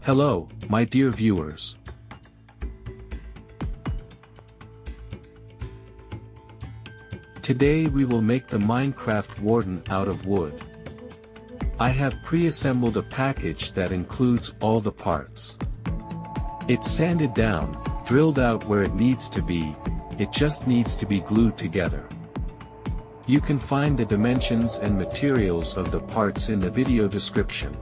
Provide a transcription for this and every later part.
Hello, my dear viewers. Today we will make the Minecraft Warden out of wood. I have pre-assembled a package that includes all the parts. It's sanded down, drilled out where it needs to be, it just needs to be glued together. You can find the dimensions and materials of the parts in the video description.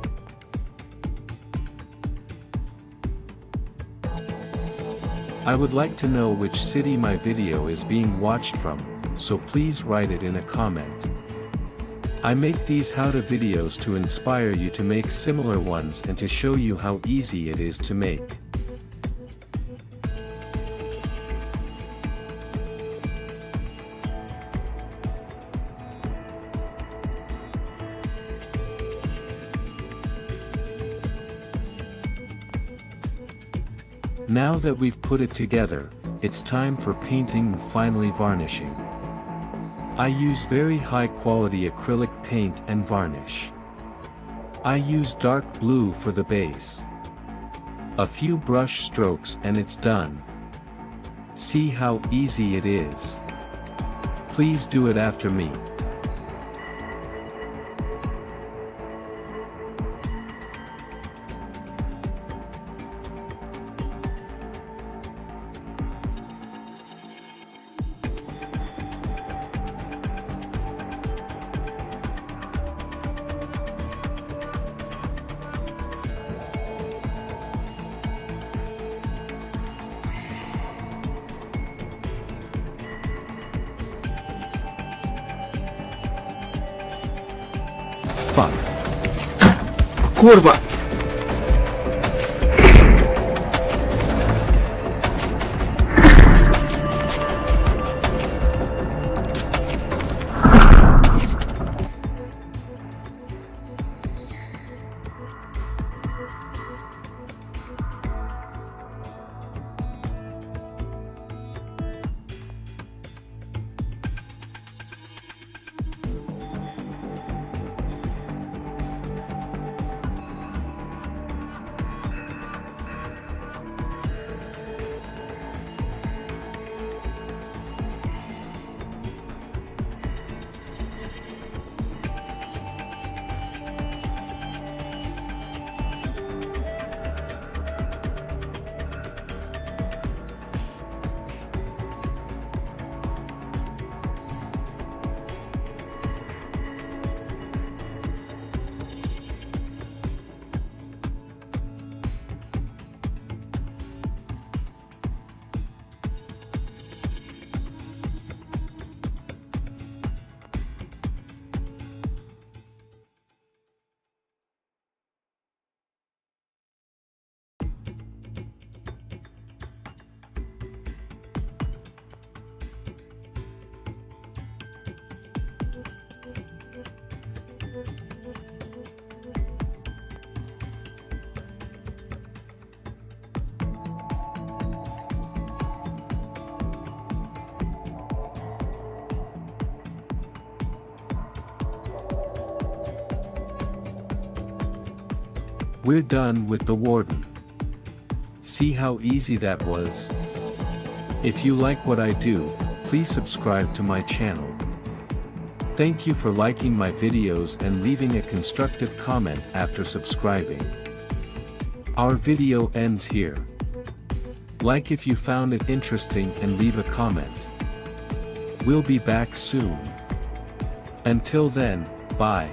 I would like to know which city my video is being watched from, so please write it in a comment. I make these how-to videos to inspire you to make similar ones and to show you how easy it is to make. Now that we've put it together, it's time for painting and finally varnishing. I use very high quality acrylic paint and varnish. I use dark blue for the base. A few brush strokes and it's done. See how easy it is. Please do it after me. Fuck. Kurwa! We're done with the Warden. See how easy that was? If you like what I do, please subscribe to my channel. Thank you for liking my videos and leaving a constructive comment after subscribing. Our video ends here. Like if you found it interesting and leave a comment. We'll be back soon. Until then, bye.